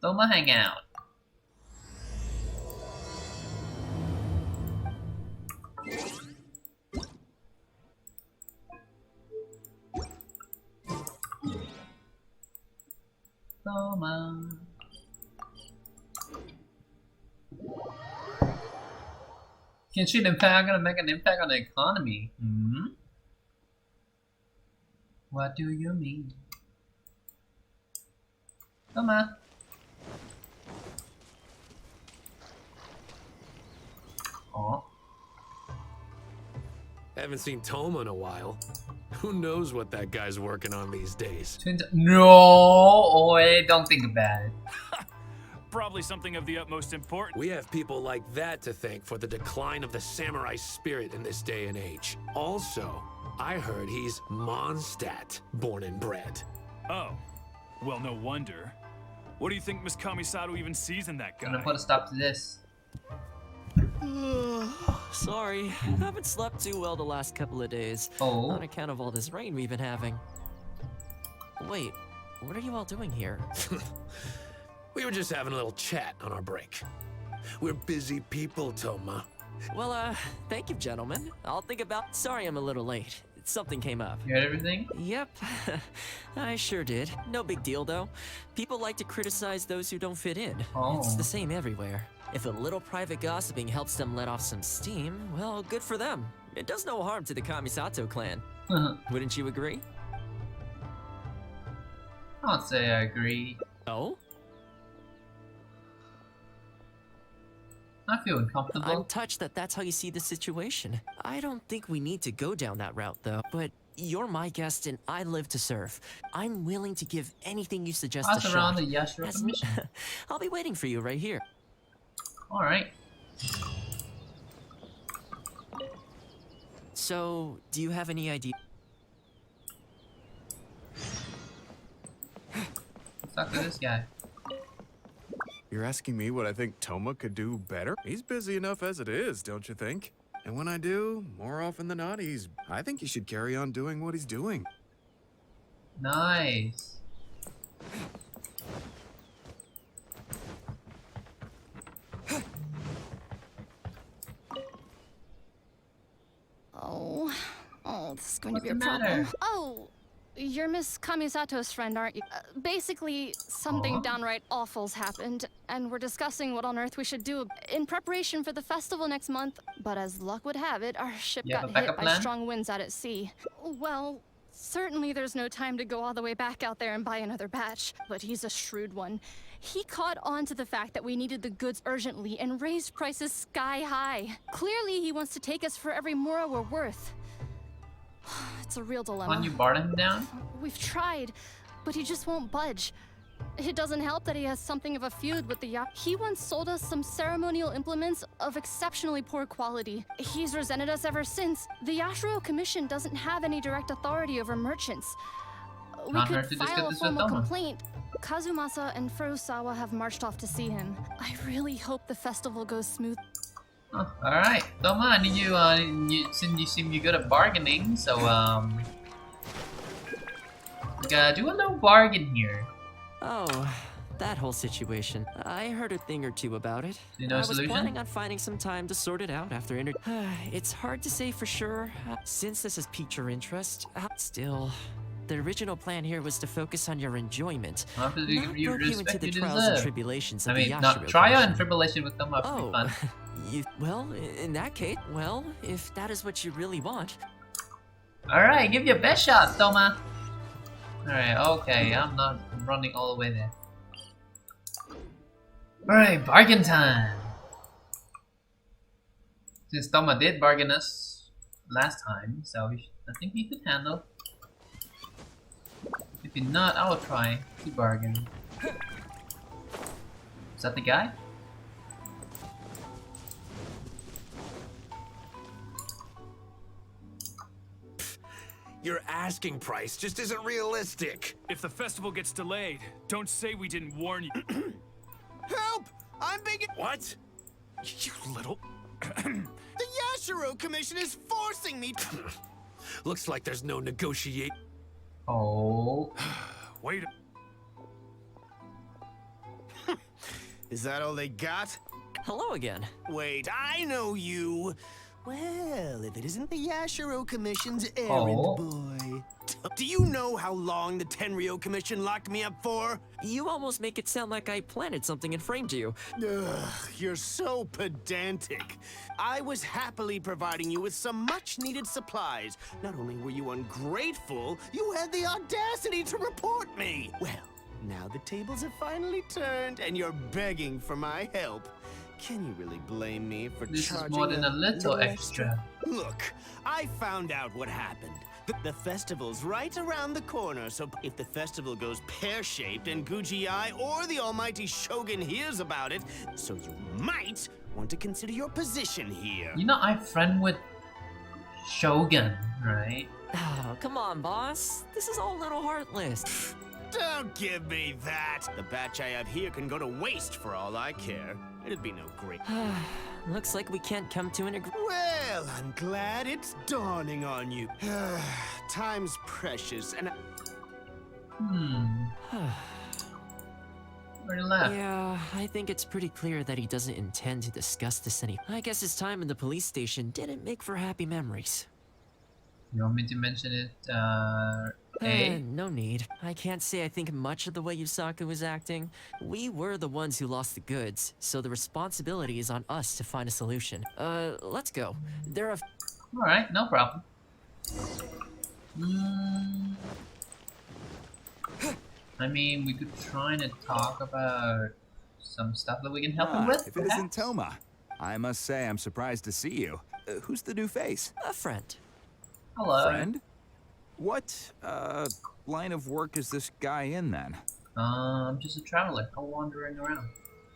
Thoma hangout. Thoma. Genshin Impact gonna make an impact on the economy. Hmm? What do you mean? Thoma. Aw. Haven't seen Thoma in a while. Who knows what that guy's working on these days? No, oh, wait, don't think about it. Probably something of the utmost importance. We have people like that to thank for the decline of the samurai spirit in this day and age. Also, I heard he's Mondstadt, born and bred. Oh, well, no wonder. What do you think Miss Kamisato even sees in that guy? I'm gonna put a stop to this. Sorry, haven't slept too well the last couple of days. Oh. On account of all this rain we've been having. Wait, what are you all doing here? We were just having a little chat on our break. We're busy people, Thoma. Well, thank you, gentlemen. I'll think about. Sorry I'm a little late. Something came up. You heard everything? Yep, I sure did. No big deal, though. People like to criticize those who don't fit in. Oh. It's the same everywhere. If a little private gossiping helps them let off some steam, well, good for them. It does no harm to the Kamisato clan. Wouldn't you agree? I don't say I agree. Oh? I feel uncomfortable. I'm touched that that's how you see the situation. I don't think we need to go down that route, though. But you're my guest and I live to serve. I'm willing to give anything you suggest a Pass shot. around the Yashiro As- Commission. I'll be waiting for you right here. Alright. So, do you have any idea? Let's talk to this guy. You're asking me what I think Thoma could do better? He's busy enough as it is, don't you think? And when I do, more often than not, I think he should carry on doing what he's doing. Nice. Oh, this is going to be a What's the problem. matter? Oh, you're Miss Kamisato's friend, aren't you? Basically, something Aw. downright awful's happened, and we're discussing what on earth we should do in preparation for the festival next month. But as luck would have it, our ship You have got a hit backup by plan? strong winds out at sea. Well, certainly there's no time to go all the way back out there and buy another batch, but he's a shrewd one. He caught on to the fact that we needed the goods urgently and raised prices sky high. Clearly, he wants to take us for every mora we're worth. It's a real dilemma. Can't you bar him down? We've tried, but he just won't budge. It doesn't help that he has something of a feud with the yacht. He once sold us some ceremonial implements of exceptionally poor quality. He's resented us ever since. The Yashiro Commission doesn't have any direct authority over merchants. We Not could hard to discuss file a this with formal Thoma. complaint. Kazumasa and Furusawa have marched off to see him. I really hope the festival goes smooth. Oh, alright. Thoma, I need you, since you seem you're good at bargaining, so, we gotta do a little bargain here. Oh, that whole situation. I heard a thing or two about it. You know a I was solution? planning on finding some time to sort it out after It's hard to say for sure, since this has piqued your interest. Still, the original plan here was to focus on your enjoyment, After not you rope you into respect the you trials and deserve. tribulations I of mean, the not Yashiro trial Commission. and tribulation with Thoma would be Oh, fun. well, in that case, well, if that is what you really want. Alright, give your best shot, Thoma. Alright, okay, I'm not running all the way there. Alright, bargain time! Since Thoma did bargain us last time, so I think he could handle. If not, I will try to bargain. Is that the guy? Your asking price just isn't realistic. If the festival gets delayed, don't say we didn't warn you. Help! I'm being. What? You little... The Yashiro Commission is forcing me. Looks like there's no negotiate. Oh. Wait. Is that all they got? Hello again. Wait, I know you. Well, if it isn't the Yashiro Commission's errand Oh. boy. Do you know how long the Tenryo Commission locked me up for? You almost make it sound like I planted something and framed you. Ugh, you're so pedantic. I was happily providing you with some much-needed supplies. Not only were you ungrateful, you had the audacity to report me. Well, now the tables have finally turned, and you're begging for my help. Can you really blame me for This is charging more than a little extra. Look, I found out what happened. The festival's right around the corner, so if the festival goes pear-shaped and Guji-ai or the almighty Shogun hears about it, so you might want to consider your position here. You know, I'm friend with Shogun, right? Oh, come on, boss. This is all a little heartless. Don't give me that! The batch I have here can go to waste for all I care. It'd be no great... Looks like we can't come to an agreement. Well, I'm glad it's dawning on you. Time's precious, and... Where he left? Yeah, I think it's pretty clear that he doesn't intend to discuss this any. I guess his time in the police station didn't make for happy memories. You want me to mention it, No need. I can't say I think much of the way Yusaku was acting. We were the ones who lost the goods, so the responsibility is on us to find a solution. Let's go. There are... Alright, no problem. I mean, we could try to talk about some stuff that we can help him with. If it isn't Thoma, I must say I'm surprised to see you. Who's the new face? A friend. Hello. Friend? What, line of work is this guy in then? I'm just a traveler. I'm wandering around.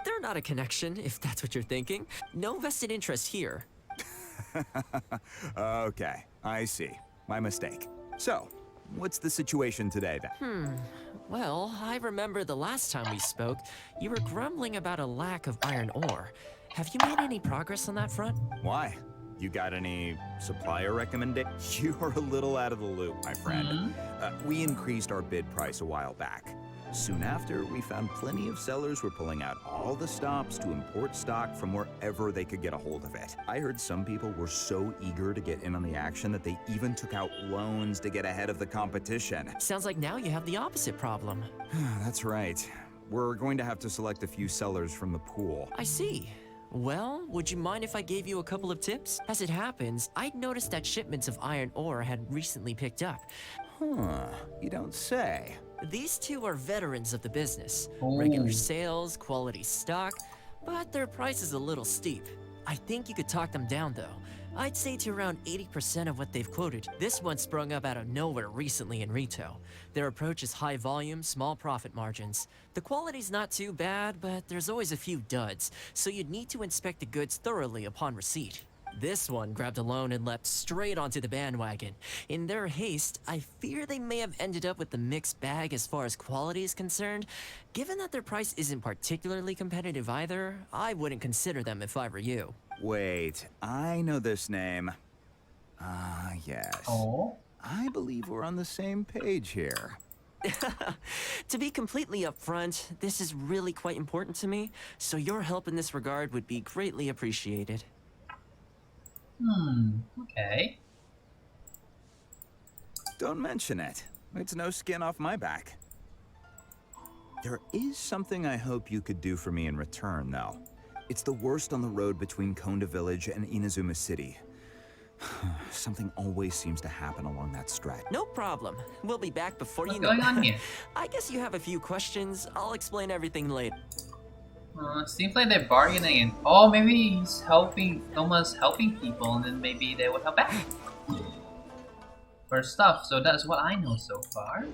They're not a connection, if that's what you're thinking. No vested interest here. Okay, I see. My mistake. So, what's the situation today then? Well, I remember the last time we spoke, you were grumbling about a lack of iron ore. Have you made any progress on that front? Why? You got any supplier recommendations? You're a little out of the loop, my friend. We increased our bid price a while back. Soon after, we found plenty of sellers were pulling out all the stops to import stock from wherever they could get a hold of it. I heard some people were so eager to get in on the action that they even took out loans to get ahead of the competition. Sounds like now you have the opposite problem. That's right. We're going to have to select a few sellers from the pool. I see. Well, would you mind if I gave you a couple of tips? As it happens, I'd noticed that shipments of iron ore had recently picked up. Huh, you don't say. These two are veterans of the business. Oh. Regular sales, quality stock, but their price is a little steep. I think you could talk them down though. I'd say to around 80% of what they've quoted. This one sprung up out of nowhere recently in retail. Their approach is high volume, small profit margins. The quality's not too bad, but there's always a few duds, so you'd need to inspect the goods thoroughly upon receipt. This one grabbed a loan and leapt straight onto the bandwagon. In their haste, I fear they may have ended up with the mixed bag as far as quality is concerned. Given that their price isn't particularly competitive either, I wouldn't consider them if I were you. Wait, I know this name. Yes. Oh. I believe we're on the same page here. To be completely upfront, this is really quite important to me, so your help in this regard would be greatly appreciated. Okay. Don't mention it. It's no skin off my back. There is something I hope you could do for me in return, though. It's the worst on the road between Konda Village and Inazuma City. Something always seems to happen along that stretch. No problem. We'll be back before What's you know. going on here? I guess you have a few questions. I'll explain everything later. Seems like they're bargaining. Oh, maybe he's helping. Thoma's helping people, and then maybe they would help back for stuff. So that's what I know so far.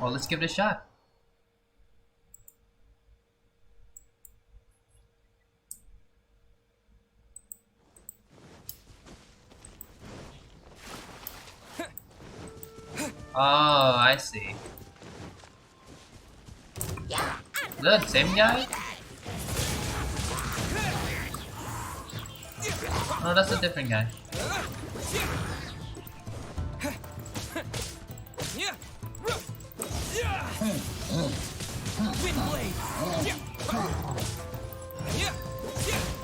Well, let's give it a shot. Oh, I see. Is that the same guy? Oh, that's a different guy.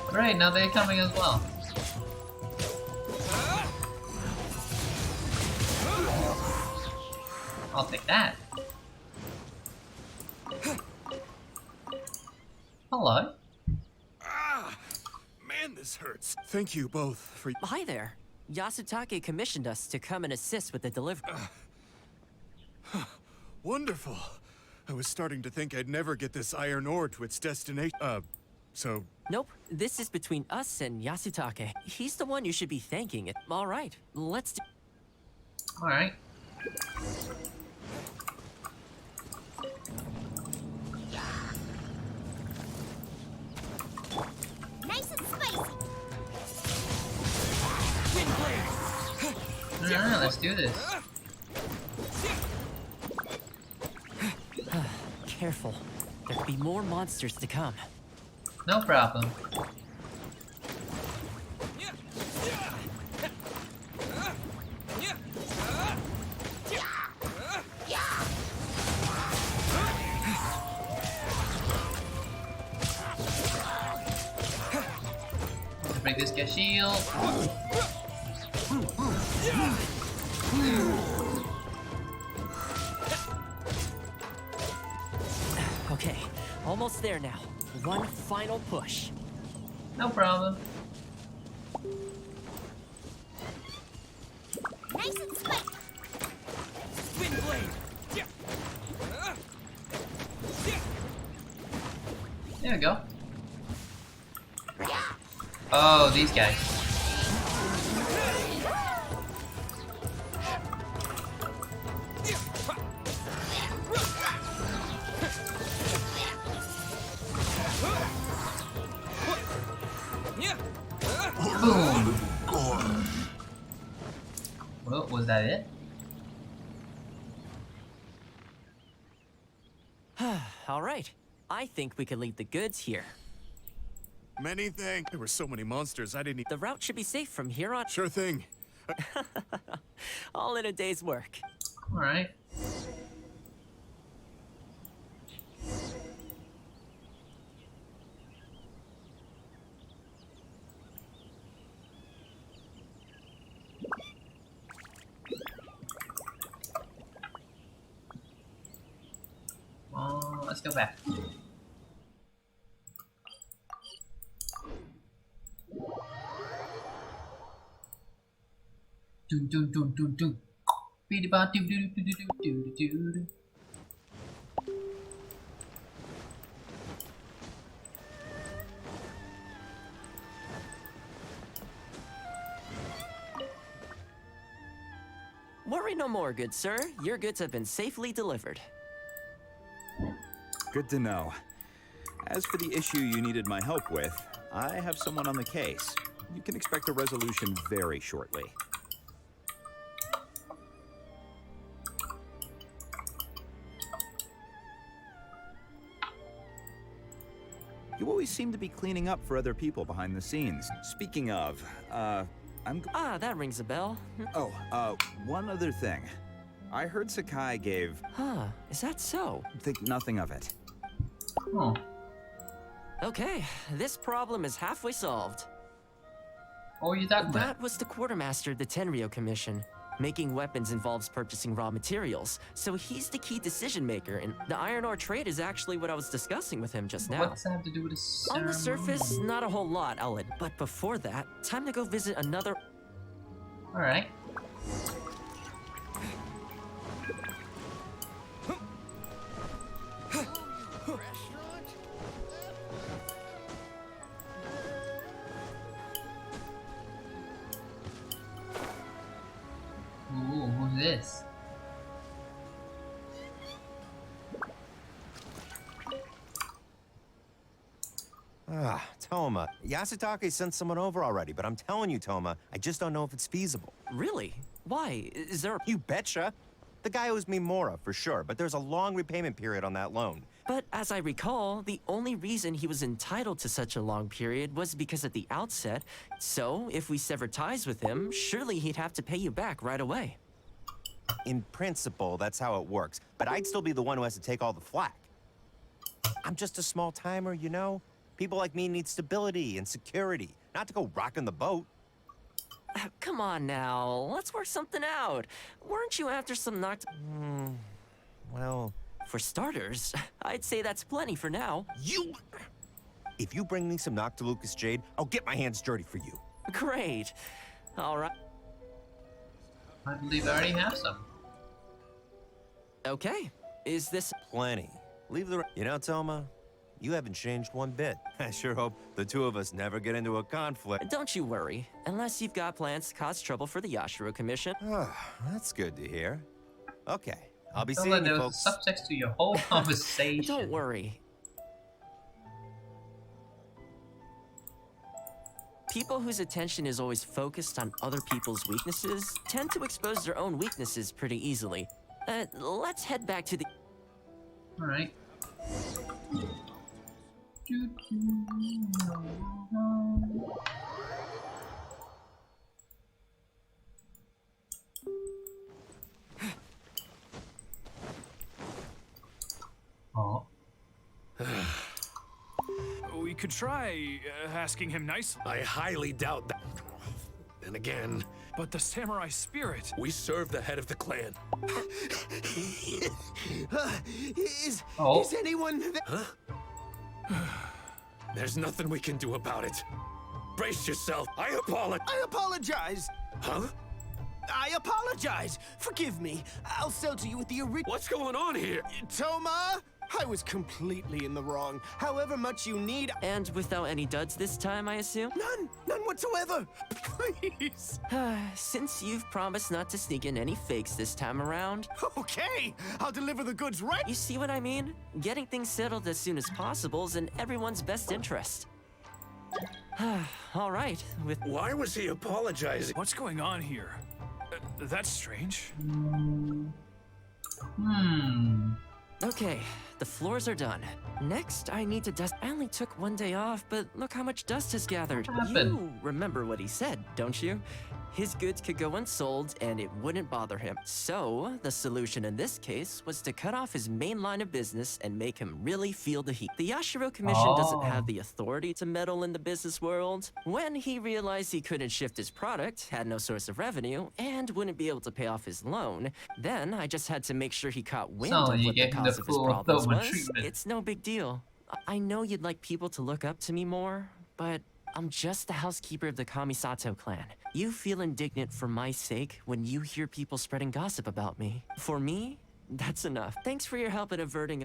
Great, now they're coming as well. I'll take that. Hello. Man, this hurts. Thank you both for... Hi there. Yasutake commissioned us to come and assist with the delivery. Wonderful. I was starting to think I'd never get this iron ore to its destination. So... Nope, this is between us and Yasutake. He's the one you should be thanking. All right, let's do... All right. Nice and spicy. Yeah, let's do this. Careful. There could be more monsters to come. No problem. Break this guy's shield. Okay, almost there now. One final push. No problem. Nice and spicy. There we go. Oh, these guys. Boom. Well, was that it? All right, I think we can leave the goods here. Many thanks. There were so many monsters, I didn't... The route should be safe from here on. Sure thing. All in a day's work. All right. Let's go back. Doom doom doom doom doom. Beady ba doom doom doom doom doom doom doom. Worry no more, good sir. Your goods have been safely delivered. Good to know. As for the issue you needed my help with, I have someone on the case. You can expect a resolution very shortly. You always seem to be cleaning up for other people behind the scenes. Speaking of, that rings a bell. one other thing. I heard Sakai gave... Huh, is that so? Think nothing of it. Oh. Okay, this problem is halfway solved. What were you talking about? That was the quartermaster of the Tenryo Commission. Making weapons involves purchasing raw materials, so he's the key decision maker, and the iron ore trade is actually what I was discussing with him just now. What's that have to do with this? On the surface, not a whole lot, I'll admit. But before that, time to go visit another... Alright. Ooh, who's this? Thoma. Yasutake sent someone over already, but I'm telling you, Thoma, I just don't know if it's feasible. Really? Why? Is there... You betcha. The guy owes me Mora, for sure, but there's a long repayment period on that loan. But as I recall, the only reason he was entitled to such a long period was because at the outset. So, if we sever ties with him, surely he'd have to pay you back right away. In principle, that's how it works, but I'd still be the one who has to take all the flack. I'm just a small timer, you know? People like me need stability and security, not to go rocking the boat. Come on now, let's work something out. Weren't you after some knocked... Well, For starters, I'd say that's plenty for now. you... If you bring me some Noctilucous Jade, I'll get my hands dirty for you. Great. All right. I believe I already have some. Okay. Is this... Plenty. Leave the... You know, Thoma, you haven't changed one bit. I sure hope the two of us never get into a conflict. Don't you worry. Unless you've got plans to cause trouble for the Yashiro Commission. That's good to hear. Okay, I'll be Don't seeing let you, those folks. subjects to your whole conversation. Don't worry. People whose attention is always focused on other people's weaknesses tend to expose their own weaknesses pretty easily. Let's head back to the... Alright. Oh. We could try asking him nicely. I highly doubt that. And again, But the samurai spirit. we serve the head of the clan. Is anyone... There's nothing we can do about it. Brace yourself. I apologize. I apologize. Huh? I apologize. Forgive me. I'll sell to you with the original... What's going on here? Thoma, I was completely in the wrong. However much you need... And without any duds this time, I assume? None whatsoever. Please. Since you've promised not to sneak in any fakes this time around... Okay, I'll deliver the goods right... You see what I mean? Getting things settled as soon as possible is in everyone's best interest. All right, with... Why was he apologizing? What's going on here? That's strange. Okay, the floors are done. Next, I need to dust. I only took one day off, but look how much dust has gathered. What happened? You remember what he said, don't you? His goods could go unsold and it wouldn't bother him. So, the solution in this case was to cut off his main line of business and make him really feel the heat. The Yashiro Commission doesn't have the authority to meddle in the business world. When he realized he couldn't shift his product, had no source of revenue, and wouldn't be able to pay off his loan, then I just had to make sure he caught wind So of you what the gave him cause the of his full problems Thoma was. treatment. It's no big deal. I know you'd like people to look up to me more, but I'm just the housekeeper of the Kamisato clan. You feel indignant for my sake when you hear people spreading gossip about me. For me, that's enough. Thanks for your help in averting...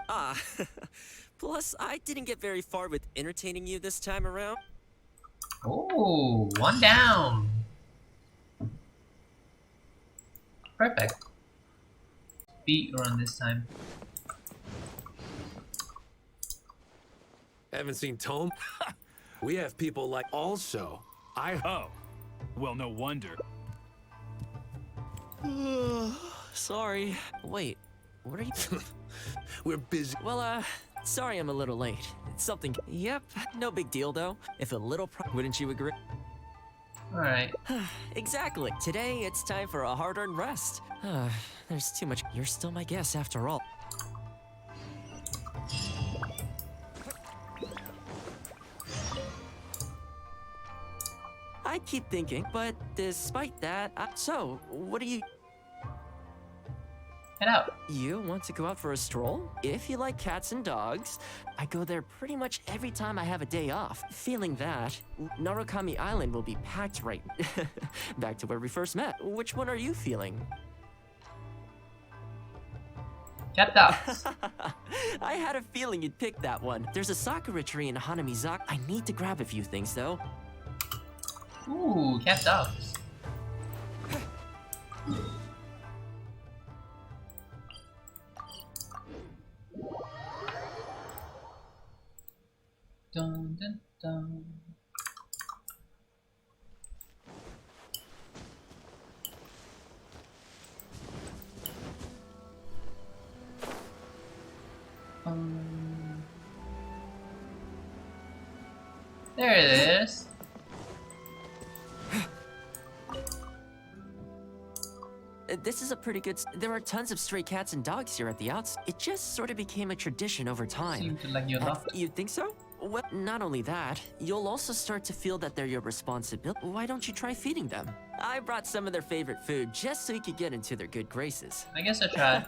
Plus, I didn't get very far with entertaining you this time around. Oh, one down. Perfect. Beat run this time. Haven't seen Thoma? We have people like... Also, Oh, well, no wonder. Sorry. Wait, what are you... We're busy. Well, sorry I'm a little late. It's something... Yep, no big deal though. If a little wouldn't you agree? Alright. Exactly. Today, it's time for a hard-earned rest. There's too much... You're still my guest after all. I keep thinking, but despite that, so, what do you... Head out. You want to go out for a stroll? If you like cats and dogs, I go there pretty much every time I have a day off. Feeling that, Narukami Island will be packed right... Back to where we first met. Which one are you feeling? Cat dogs. I had a feeling you'd pick that one. There's a sakura tree in Hanamizaka. I need to grab a few things, though. Ooh, cat dogs. Dun, dun, dun. There it is. This is a pretty good... There are tons of stray cats and dogs here at the outs. It just sort of became a tradition over time. Seem to like your dog. You think so? Well, not only that, you'll also start to feel that they're your responsibility. Why don't you try feeding them? I brought some of their favorite food just so you could get into their good graces. I guess I tried.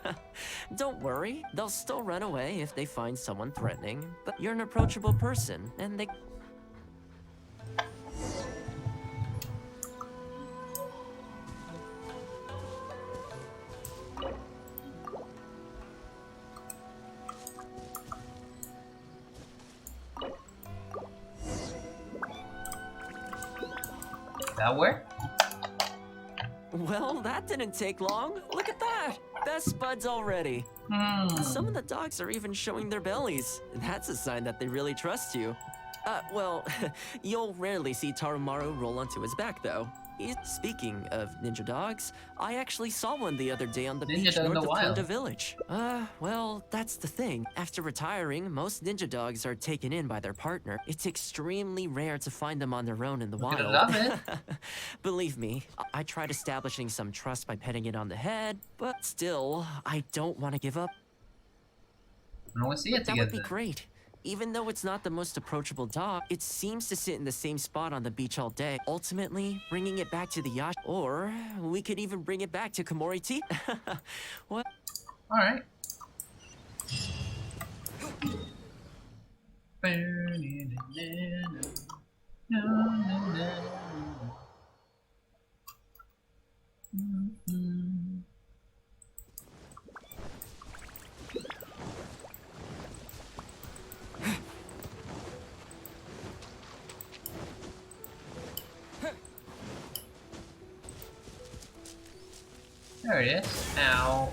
Don't worry, they'll still run away if they find someone threatening. But you're an approachable person, and they... That work? Well, that didn't take long. Look at that! Best buds already. Some of the dogs are even showing their bellies. That's a sign that they really trust you. Well, you'll rarely see Tarumaru roll onto his back, though. Speaking of ninja dogs, I actually saw one the other day on the beach north of Kunda Village. Well, that's the thing. After retiring, most ninja dogs are taken in by their partner. It's extremely rare to find them on their own in the wild. Love it. Believe me, I tried establishing some trust by petting it on the head, but still, I don't want to give up. I want to see it That together. would be great. Even though it's not the most approachable dog, it seems to sit in the same spot on the beach all day, ultimately bringing it back to the yacht. Or we could even bring it back to Komori Tea. What? Alright. There it is. Ow.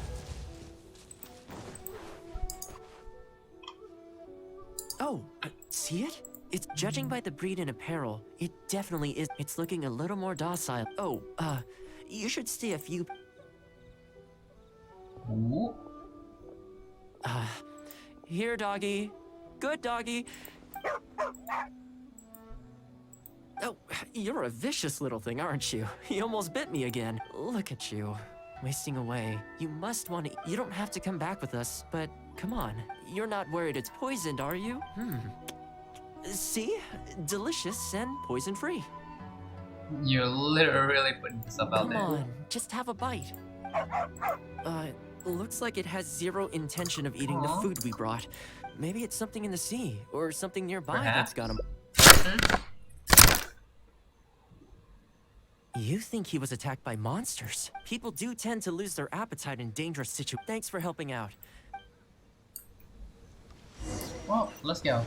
Oh, see it? It's judging by the breed and apparel. It definitely is. It's looking a little more docile. Oh, you should stay a few. Ooh. Here, doggy. Good doggy. Oh, you're a vicious little thing, aren't you? You almost bit me again. Look at you, wasting away. You must want to... You don't have to come back with us, but come on. You're not worried it's poisoned, are you? See? Delicious and poison-free. You're literally putting this up out there. Come on, just have a bite. Looks like it has zero intention of eating the food we brought. Maybe it's something in the sea, or something nearby that's got him. You think he was attacked by monsters? People do tend to lose their appetite in dangerous situations. Thanks for helping out. Well, let's go.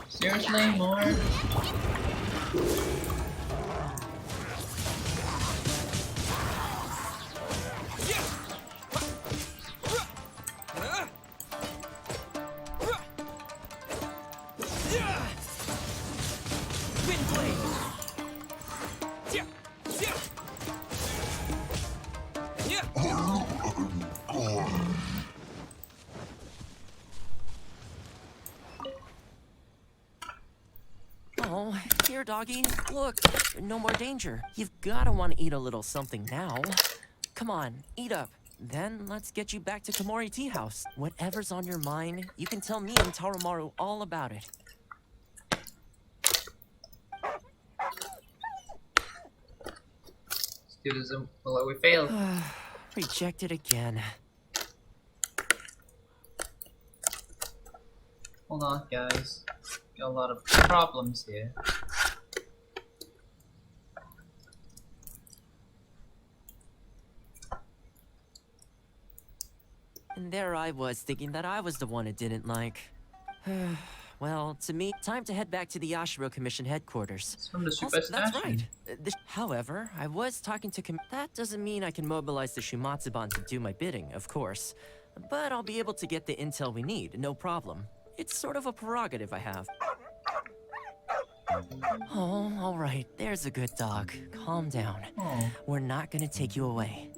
Seriously, more? Oh, here, doggy. Look, no more danger. You've gotta want to eat a little something now. Come on, eat up. Then let's get you back to Komori Tea House. Whatever's on your mind, you can tell me and Tarumaru all about it. Studism. Well, we failed. Rejected again. Hold on, guys. Got a lot of problems here. And there I was, thinking that I was the one it didn't like. Well, to me, time to head back to the Yashiro Commission headquarters. It's from the Also, Super that's Station. right. However, I was talking to That doesn't mean I can mobilize the Shumatsuban to do my bidding, of course. But I'll be able to get the intel we need, no problem. It's sort of a prerogative I have. Oh, all right. There's a good dog. Calm down. Oh. We're not gonna take you away.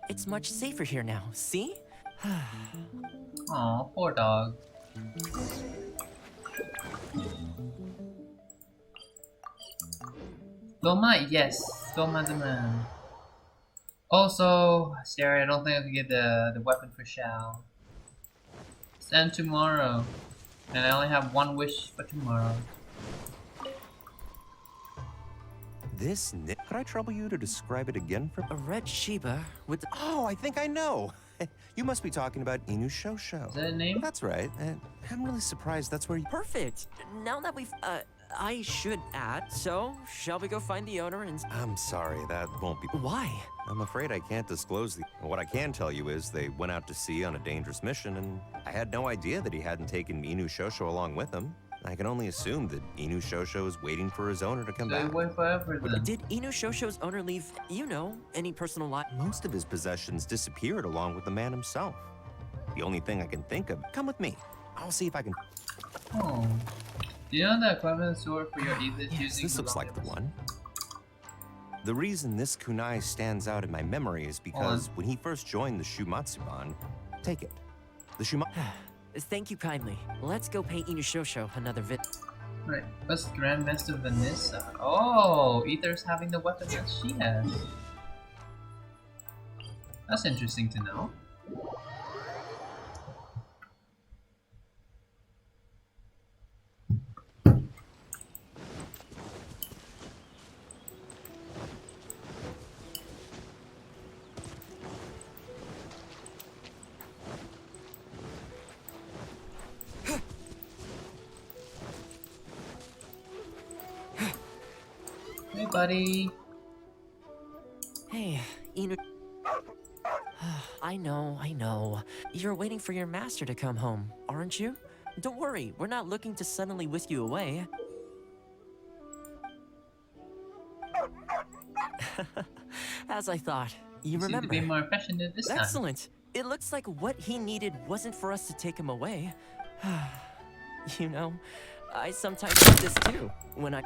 It's much safer here now, see? Oh, poor dog. Thoma, yes, Thoma the man. Also, Sherry, I don't think I can get the weapon for Shao. Send tomorrow. And I only have one wish for tomorrow. This could I trouble you to describe it again for A red Shiba with... Oh, I think I know. You must be talking about Inu Shosho. Is that a name? That's right. I'm really surprised that's where you... Perfect. Now that we've... I should add, so shall we go find the owner and... I'm sorry, that won't be... Why? I'm afraid I can't disclose the... What I can tell you is they went out to sea on a dangerous mission, and I had no idea that he hadn't taken Inu Shosho along with him. I can only assume that Inu Shosho is waiting for his owner to come So he back. went forever then. Did Inu Shosho's owner leave, you know, any personal lot? Most of his possessions disappeared along with the man himself. The only thing I can think of... Come with me. I'll see if I can... Oh. Do you know that equipment sword for your Aether Yes, using this looks like the one. The reason this kunai stands out in my memory is because when he first joined the Shumatsuban... Take it. The Thank you kindly. Let's go pay Inu Shosho another Right, what's Grandmaster Vanessa? Oh, Aether's having the weapon that she has. That's interesting to know. Hey, buddy. Hey, Inu... I know. You're waiting for your master to come home, aren't you? Don't worry, we're not looking to suddenly whisk you away. As I thought, you remember. Seem to be more affectionate this time. Excellent. It looks like what he needed wasn't for us to take him away. You know, I sometimes do this too.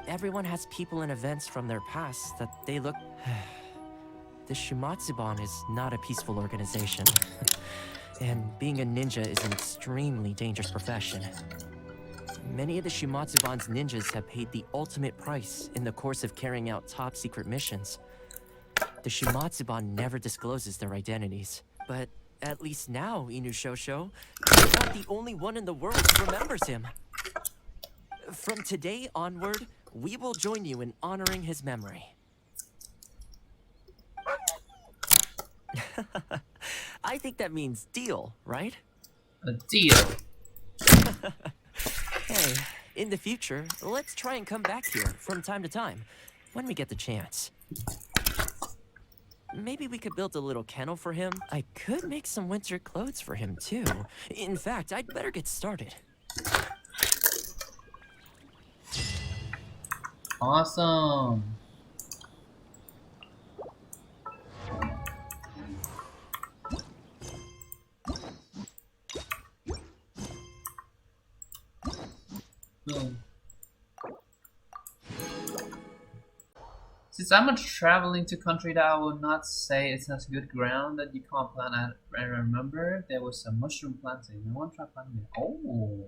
Everyone has people and events from their past that they look... The Shumatsuban is not a peaceful organization. And being a ninja is an extremely dangerous profession. Many of the Shumatsuban's ninjas have paid the ultimate price in the course of carrying out top-secret missions. The Shumatsuban never discloses their identities. But at least now, Inu Shosho, you're not the only one in the world who remembers him. From today onward, we will join you in honoring his memory. I think that means deal, right? A deal. Hey, in the future, let's try and come back here from time to time, when we get the chance. Maybe we could build a little kennel for him. I could make some winter clothes for him, too. In fact, I'd better get started. Awesome. Boom. Since I'm traveling to country that I will not say it has good ground that you can't plant at, I remember there was some mushroom planting. I want to try planting it. Oh.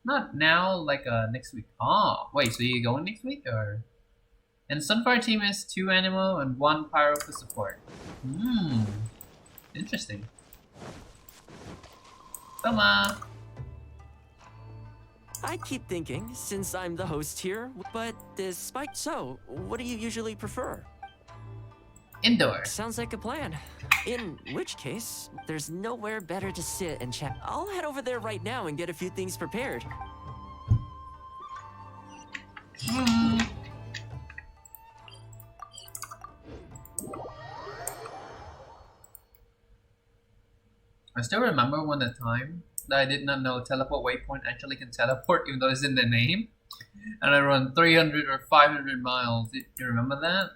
Not now, like next week. Oh, wait, so you going next week or? And Sunfire team is 2 animal and 1 pyro for support. Interesting. Thoma! I keep thinking, since I'm the host here, but despite so, what do you usually prefer? Indoor. Sounds like a plan. In which case, there's nowhere better to sit and chat. I'll head over there right now and get a few things prepared. I still remember when the time that I did not know teleport waypoint actually can teleport even though it's in the name. And I run 300 or 500 miles. Do you remember that?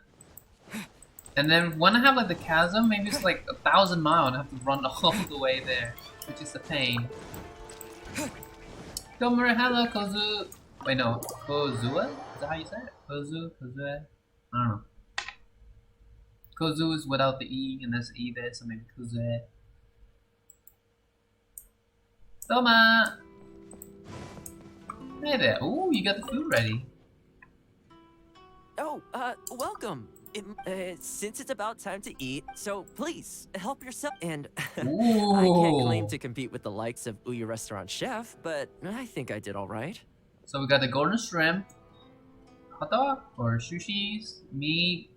And then when I have like the chasm, maybe it's like 1,000 miles and I have to run all the way there, which is a pain. Come Gomer, hello, Kozu. Wait, no, Kozua? Is that how you say it? Kozue? I don't know. Kozu is without the E, and there's E there, so maybe Kozue. Thoma! Hey there. Ooh, you got the food ready. Oh, welcome. Since it's about time to eat, so please help yourself. And I can't claim to compete with the likes of Ouya Restaurant Chef, but I think I did all right. So we got the golden shrimp, hot dog, or sushis, meat.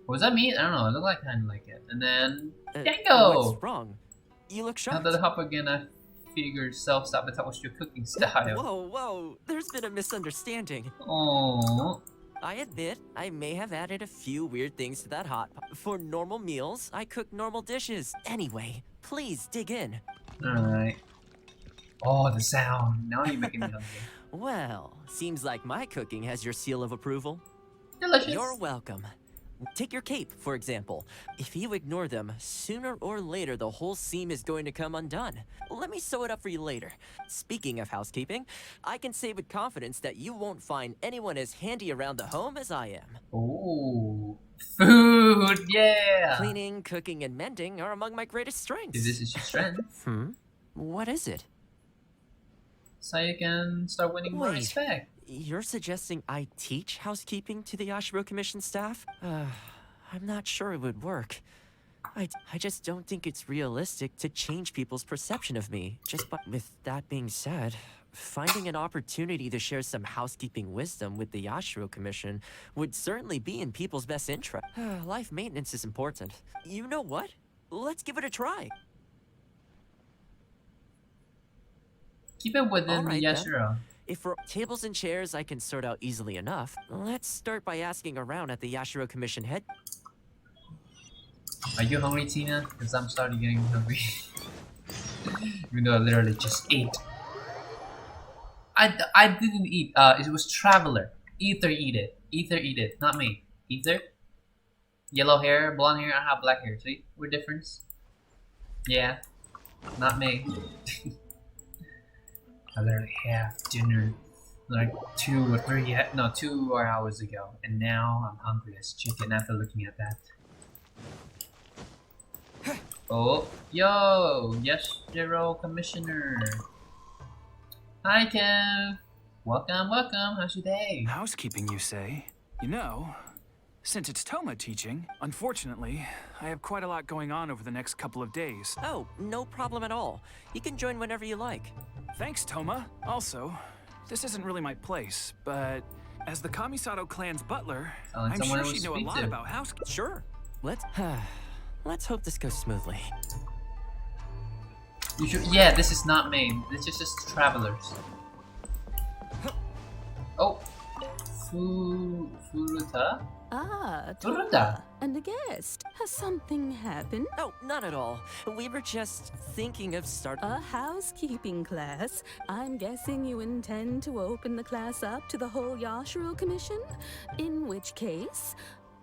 Was that meat? I don't know. It looked like kind of like it. And then Django. What's wrong? You look shocked. Now that hop again, I figured self-sabotage your cooking style. Whoa! There's been a misunderstanding. Oh. I admit, I may have added a few weird things to that hot pot. For normal meals, I cook normal dishes. Anyway, please dig in. Alright. Oh, the sound. Now you're making me hungry. Well, seems like my cooking has your seal of approval. Delicious. You're welcome. Take your cape, for example. If you ignore them, sooner or later the whole seam is going to come undone. Let me sew it up for you later. Speaking of housekeeping, I can say with confidence that you won't find anyone as handy around the home as I am. Oh, food, yeah! Cleaning, cooking, and mending are among my greatest strengths. If this is your strength, What is it? so you can start winning more respect. You're suggesting I teach housekeeping to the Yashiro Commission staff? I'm not sure it would work. I just don't think it's realistic to change people's perception of me. With that being said, finding an opportunity to share some housekeeping wisdom with the Yashiro Commission would certainly be in people's best interest. Life maintenance is important. You know what? Let's give it a try. Keep it within the Yashiro. If for tables and chairs I can sort out easily enough, let's start by asking around at the Yashiro Commission head. Are you hungry, Tina? Because I'm starting getting hungry. Even though I literally just ate. I didn't eat. It was Traveler. Ether eat it. Ether eat it. Not me. Ether? Yellow hair, blonde hair, I have black hair. See? We're different. Yeah. Not me. I literally had dinner like 2 hours ago, and now I'm hungry as chicken after looking at that. Oh, yo, Yashiro Commissioner. Hi, Kev. Welcome. How's your day? Housekeeping, you say? You know, since it's Thoma teaching, unfortunately, I have quite a lot going on over the next couple of days. Oh, no problem at all. You can join whenever you like. Thanks, Thoma. Also, this isn't really my place, but as the Kamisato clan's butler, I'm sure she'd know a lot about housekeeping. Sure. Let's hope this goes smoothly. You should, yeah, this is not main. This is just travelers. Oh, Furuta? Thoma, and a guest. Has something happened? No, not at all. We were just thinking of starting a housekeeping class. I'm guessing you intend to open the class up to the whole Yashiro Commission? In which case,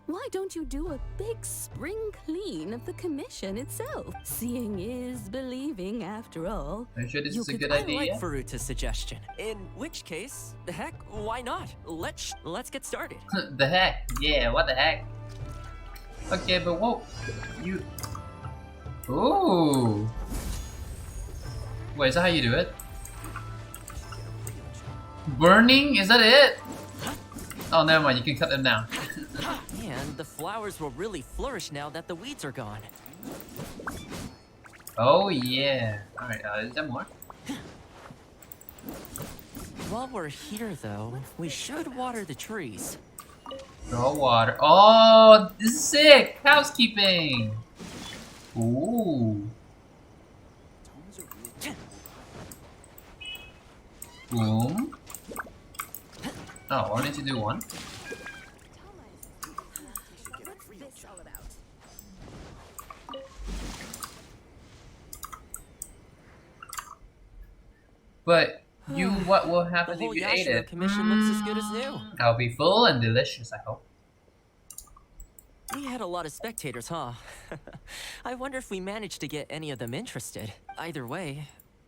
why don't you do a big spring clean of the commission itself? Seeing is believing, after all. Are you sure this is a good idea? I like Furuta's suggestion. In which case, heck, why not? Let's get started. The heck? Yeah, what the heck? Okay, but whoa, you. Ooh. Wait, is that how you do it? Burning? Is that it? Oh, never mind. You can cut them down. And the flowers will really flourish now that the weeds are gone. Oh yeah. All right. Is there more? While we're here, though, we should water the trees. Draw water. Oh, this is sick. Housekeeping. Ooh. Boom. Oh, why did you do one? But what will happen if you ate it? The commission looks as good as new. That'll be full and delicious, I hope. We had a lot of spectators, huh? I wonder if we managed to get any of them interested. Either way,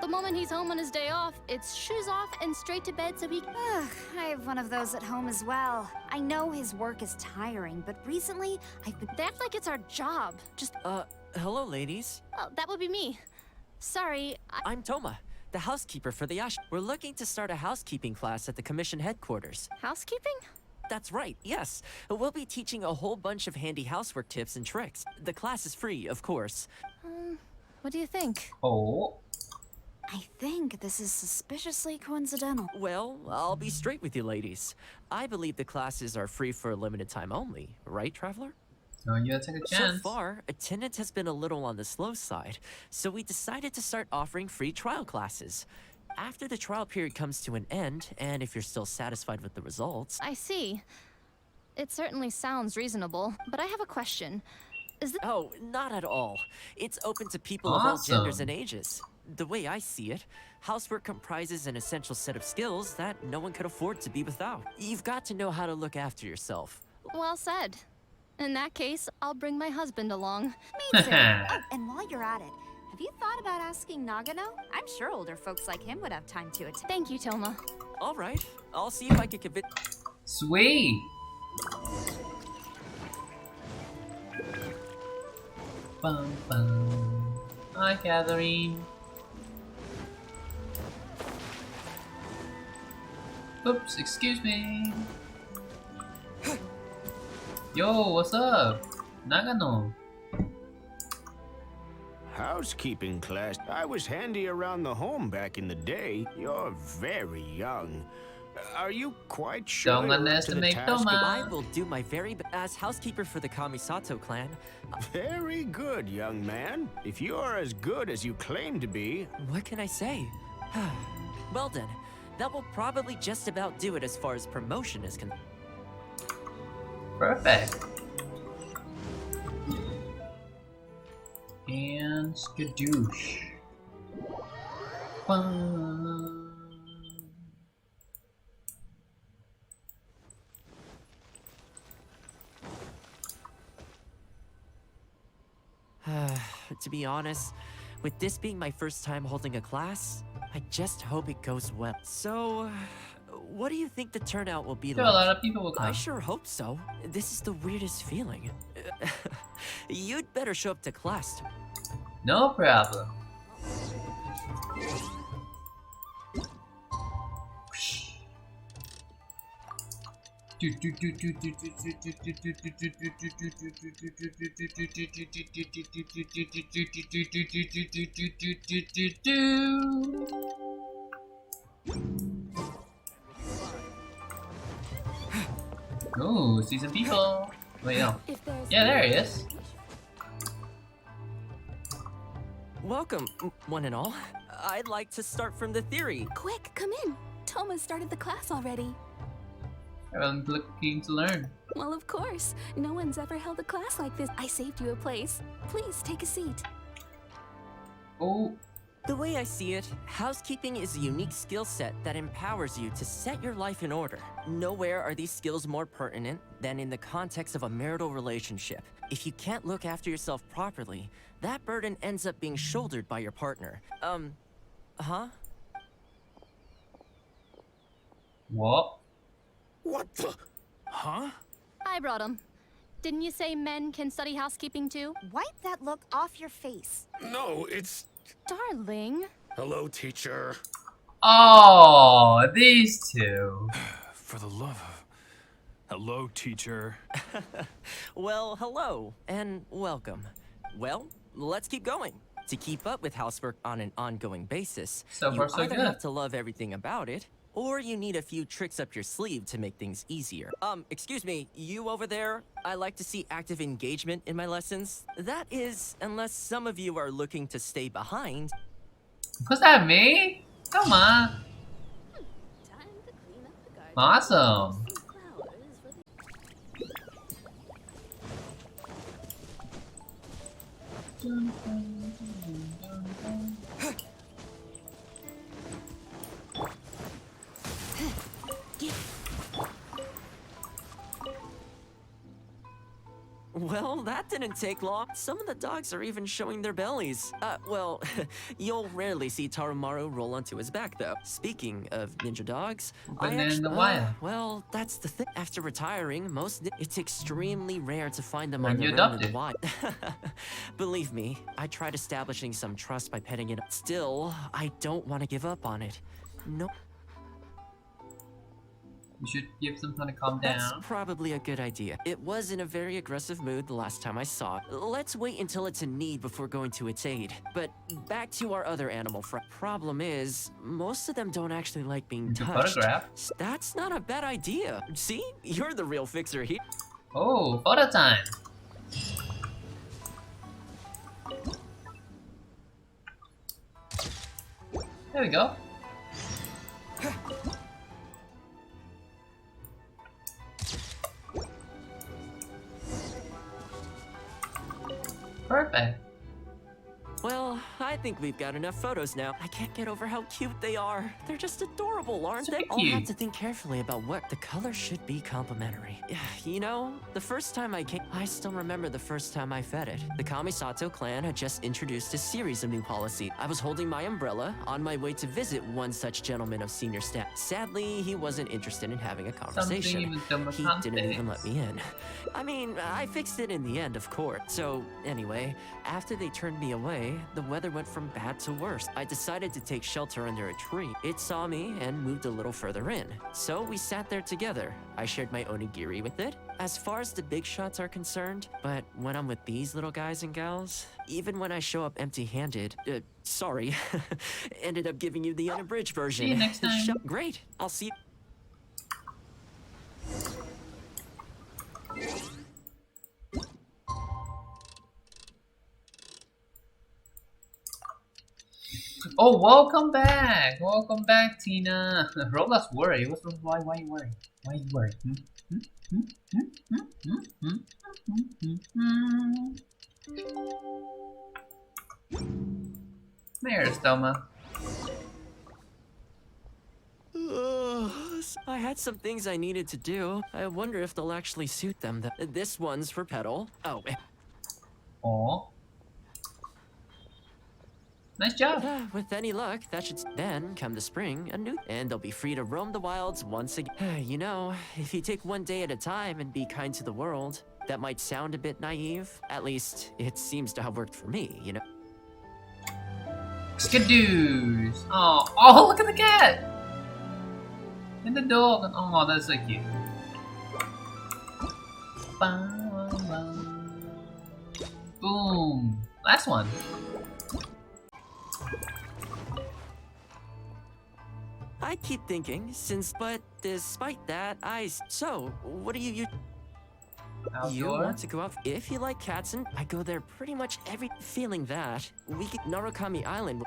The moment he's home on his day off, it's shoes off and straight to bed so he... Ugh, I have one of those at home as well. I know his work is tiring, but recently I've been... They act like it's our job. Just... Hello, ladies. Oh, that would be me. Sorry, I'm Thoma, the housekeeper for the Yash. We're looking to start a housekeeping class at the commission headquarters. Housekeeping? That's right, yes. We'll be teaching a whole bunch of handy housework tips and tricks. The class is free, of course. What do you think? Oh. I think this is suspiciously coincidental. Well, I'll be straight with you, ladies. I believe the classes are free for a limited time only, right, Traveler? No, you gotta take a chance. So far, attendance has been a little on the slow side, so we decided to start offering free trial classes. After the trial period comes to an end, and if you're still satisfied with the results... I see. It certainly sounds reasonable, but I have a question. Oh, not at all. It's open to people of all genders and ages. The way I see it, housework comprises an essential set of skills that no one could afford to be without. You've got to know how to look after yourself. Well said. In that case, I'll bring my husband along. Me too. Oh, and while you're at it, have you thought about asking Nagano? I'm sure older folks like him would have time to attend. Thank you, Thoma. All right. I'll see if I can convince... Sweet. Bum, bum. Hi, Catherine. Oops, excuse me. Yo, what's up? Nagano. Housekeeping class. I was handy around the home back in the day. You're very young. Are you quite sure? Don't underestimate Thoma. I will do my very best as housekeeper for the Kamisato clan. Very good, young man. If you're as good as you claim to be... What can I say? Well then, that will probably just about do it as far as promotion is concerned. Perfect. And skadoosh. Fun. To be honest, with this being my first time holding a class, I just hope it goes well. So, what do you think the turnout will be Sure, like? a lot of people will come. I sure hope so. This is the weirdest feeling. You'd better show up to class. No problem. Oh, see some people. Wait, no. Yeah, there he is. Welcome, one and all. I'd like to start from the theory. Quick, come in. Thoma started the class already. I'm looking to learn. Well, of course. No one's ever held a class like this. I saved you a place. Please, take a seat. Oh. The way I see it, housekeeping is a unique skill set that empowers you to set your life in order. Nowhere are these skills more pertinent than in the context of a marital relationship. If you can't look after yourself properly, that burden ends up being shouldered by your partner. Huh? What? What the? Huh? I brought him. Didn't you say men can study housekeeping too? Wipe that look off your face. No, it's... Darling. Hello, teacher. Oh, these two. For the love of... Hello, teacher. Well, hello, and welcome. Well, let's keep going. To keep up with housework on an ongoing basis, So you far, so either good. have to love everything about it, or you need a few tricks up your sleeve to make things easier. Excuse me, you over there? I like to see active engagement in my lessons. That is, unless some of you are looking to stay behind. Was that me? Come on. Time to clean up the garden. Awesome. Well, that didn't take long. Some of the dogs are even showing their bellies. Well, you'll rarely see Tarumaru roll onto his back, though. Speaking of ninja dogs, in the wild. Well, that's the thing. After retiring, it's extremely rare to find them When on you their own in adopt the it. wild. Believe me, I tried establishing some trust by petting it. Still, I don't want to give up on it. No. You should give some time to calm That's down. probably a good idea. It was in a very aggressive mood the last time I saw it. Let's wait until it's in need before going to its aid. But back to our other animal friend. Problem is, most of them don't actually like being touched. Photograph. That's not a bad idea. See? You're the real fixer here. Oh, photo time. There we go. Perfect. Well, I think we've got enough photos now. I can't get over how cute they are. They're just adorable, aren't they? I'll have to think carefully about what the color should be complementary. You know, the first time I came, I still remember the first time I fed it. The Kamisato clan had just introduced a series of new policies. I was holding my umbrella on my way to visit one such gentleman of senior staff. Sadly, he wasn't interested in having a conversation. He didn't even let me in. I mean, I fixed it in the end, of course. So, anyway, after they turned me away, the weather went from bad to worse. I decided to take shelter under a tree. It saw me and moved a little further in. So we sat there together. I shared my onigiri with it. As far as the big shots are concerned, but when I'm with these little guys and gals, even when I show up empty-handed, sorry, ended up giving you the unabridged version. See you next time. Great, I'll see you. Oh, welcome back! Welcome back, Tina! Roblox worry. Why you worry? Why you worry? There's Thoma. I had some things I needed to do. I wonder if they'll actually suit them. This one's for Petal. Oh. Aw. Nice job. With any luck, that should then come the spring, and they'll be free to roam the wilds once again. You know, if you take one day at a time and be kind to the world, that might sound a bit naive. At least, it seems to have worked for me, you know? Skadoos! Oh, look at the cat! And the dog. Oh, that's so cute. Boom. Last one. I keep thinking, but despite that, so, what do you You want to go out? If you like cats, and I go there pretty much every. Feeling that we get Narukami Island.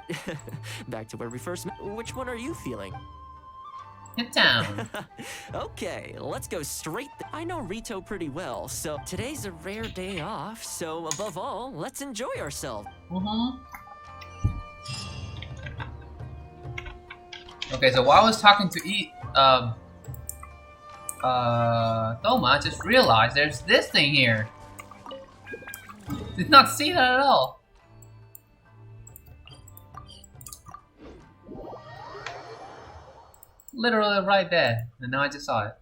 Back to where we first met. Which one are you feeling? Hit town. Okay, let's go straight. I know Rito pretty well, so today's a rare day off. So above all, let's enjoy ourselves. Okay, so while I was talking to Thoma, I just realized there's this thing here. Did not see that at all. Literally right there, and now I just saw it.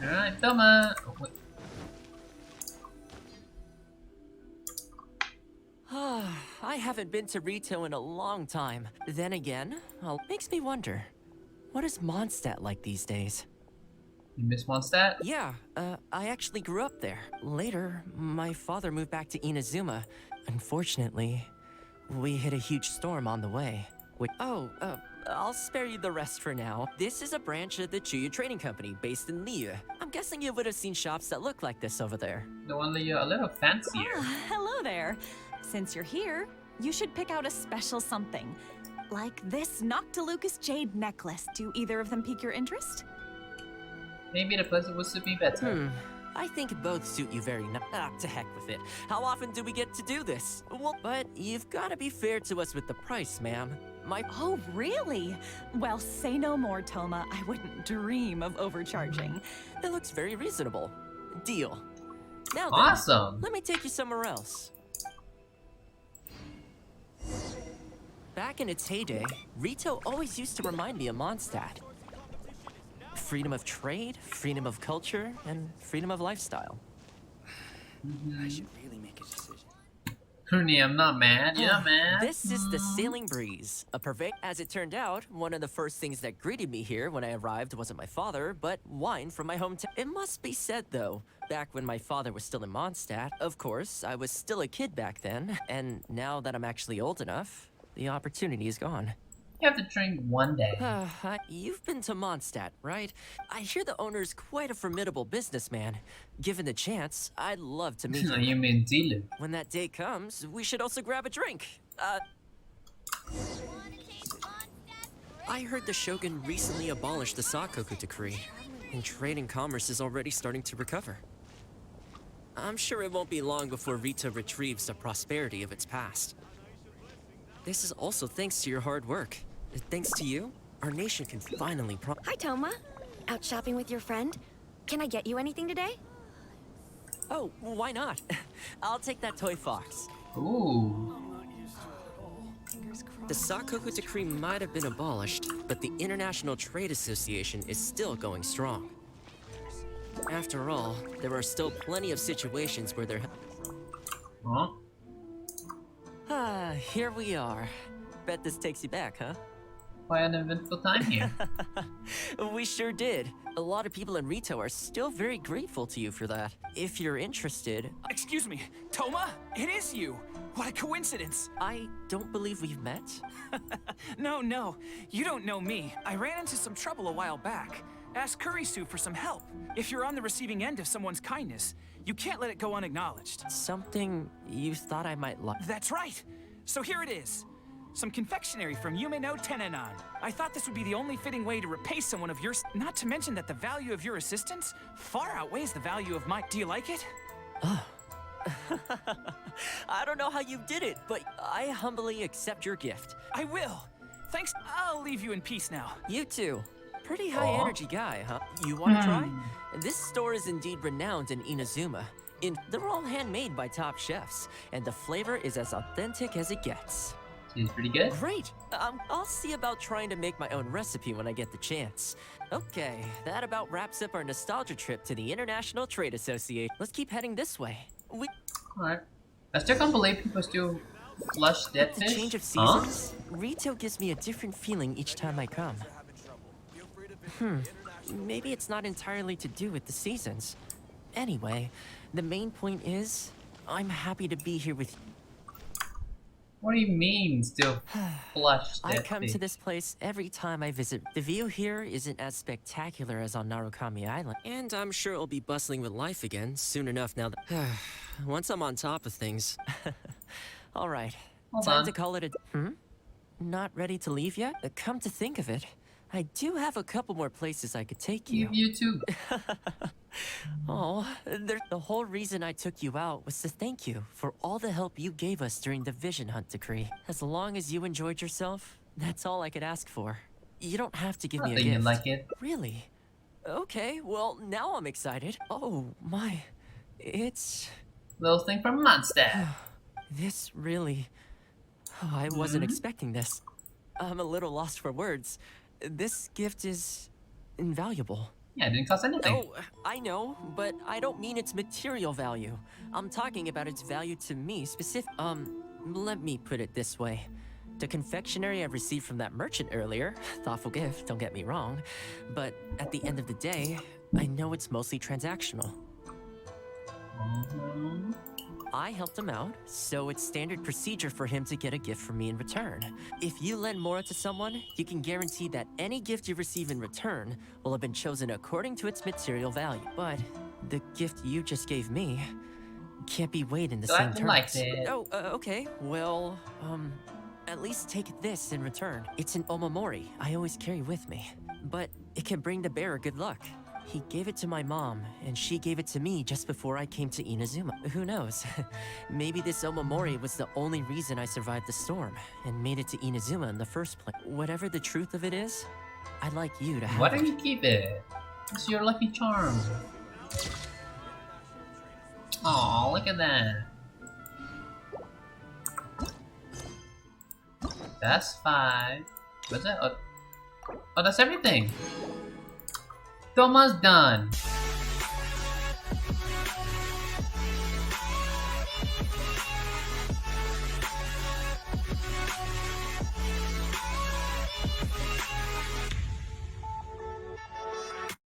Alright, Thoma. Oh, wait. I haven't been to Rito in a long time. Then again, makes me wonder, what is Mondstadt like these days? You miss Mondstadt? Yeah, I actually grew up there. Later, my father moved back to Inazuma. Unfortunately, we hit a huge storm on the way. I'll spare you the rest for now. This is a branch of the Chuyu Trading Company based in Liu. I'm guessing you would have seen shops that look like this over there. The one that you're a little fancier. Hello there. Since you're here, you should pick out a special something. Like this Noctilucus jade necklace. Do either of them pique your interest? Maybe the place would be better. I think both suit you very to heck with it. How often do we get to do this? Well, but you've got to be fair to us with the price, ma'am. Oh, really? Well, say no more, Thoma. I wouldn't dream of overcharging. That looks very reasonable. Deal. Now awesome. Then, let me take you somewhere else. Back in its heyday, Rito always used to remind me of Mondstadt. Freedom of trade, freedom of culture, and freedom of lifestyle. I should really make a decision. Rooney, I'm not mad. You're not mad. This is the Sailing Breeze, a As it turned out, one of the first things that greeted me here when I arrived wasn't my father, but wine from my hometown. It must be said, though, back when my father was still in Mondstadt, of course, I was still a kid back then, and now that I'm actually old enough, the opportunity is gone. You have to drink one day. You've been to Mondstadt, right? I hear the owner's quite a formidable businessman. Given the chance, I'd love to meet him. You mean Dilu? When that day comes, we should also grab a drink. I heard the Shogun recently abolished the Sakoku decree, and trade and commerce is already starting to recover. I'm sure it won't be long before Rito retrieves the prosperity of its past. This is also thanks to your hard work. Thanks to you, our nation can finally Hi, Thoma. Out shopping with your friend? Can I get you anything today? Oh, why not? I'll take that toy fox. Ooh. The Sakoku decree might have been abolished, but the International Trade Association is still going strong. After all, there are still plenty of situations where there... Huh? Here we are. Bet this takes you back, huh? Quite an eventful time here. We sure did. A lot of people in Rito are still very grateful to you for that. If you're interested... Excuse me, Thoma? It is you! What a coincidence! I don't believe we've met. No, you don't know me. I ran into some trouble a while back. Ask Kurisu for some help. If you're on the receiving end of someone's kindness, you can't let it go unacknowledged. Something you thought I might like. That's right! So here it is. Some confectionery from Yume no Tenanan. I thought this would be the only fitting way to repay someone of yours. Not to mention that the value of your assistance far outweighs the value of my... Do you like it? Oh. I don't know how you did it, but I humbly accept your gift. I will. Thanks. I'll leave you in peace now. You too. Pretty high energy guy, huh? You want to try? This store is indeed renowned in Inazuma. They're all handmade by top chefs, and the flavor is as authentic as it gets. Seems pretty good. Great! I'll see about trying to make my own recipe when I get the chance. Okay, that about wraps up our nostalgia trip to the International Trade Association. Let's keep heading this way. Alright. I still can't believe people still flush dead fish. The change of seasons, Rito gives me a different feeling each time I come. Maybe it's not entirely to do with the seasons. Anyway, the main point is, I'm happy to be here with you. What do you mean, still flush I dead come fish? to this place every time I visit. The view here isn't as spectacular as on Narukami Island, and I'm sure it'll be bustling with life again soon enough now that... Once I'm on top of things. Alright, time to call it a... Not ready to leave yet? Come to think of it, I do have a couple more places I could take you. You too. Oh, the whole reason I took you out was to thank you for all the help you gave us during the Vision Hunt decree. As long as you enjoyed yourself, that's all I could ask for. You don't have to give me a gift. Like it. Really? Okay, well, now I'm excited. Oh, my. It's... Little thing from Mondstadt. This really... Oh, I wasn't expecting this. I'm a little lost for words. This gift is invaluable. Yeah, it didn't cost anything. Oh, I know, but I don't mean its material value. I'm talking about its value to me let me put it this way. The confectionery I received from that merchant earlier, thoughtful gift, don't get me wrong, but at the end of the day, I know it's mostly transactional. I helped him out, so it's standard procedure for him to get a gift from me in return. If you lend Mora to someone, you can guarantee that any gift you receive in return will have been chosen according to its material value. But the gift you just gave me can't be weighed in the same terms. Like it. Oh, okay. Well, at least take this in return. It's an omamori I always carry with me, but it can bring the bearer good luck. He gave it to my mom, and she gave it to me just before I came to Inazuma. Who knows? Maybe this Omamori was the only reason I survived the storm and made it to Inazuma in the first place. Whatever the truth of it is, I'd like you to have Why it. don't you keep it? It's your lucky charm. Aw, look at that. That's 5. What's that? Oh, that's everything. Thoma's done.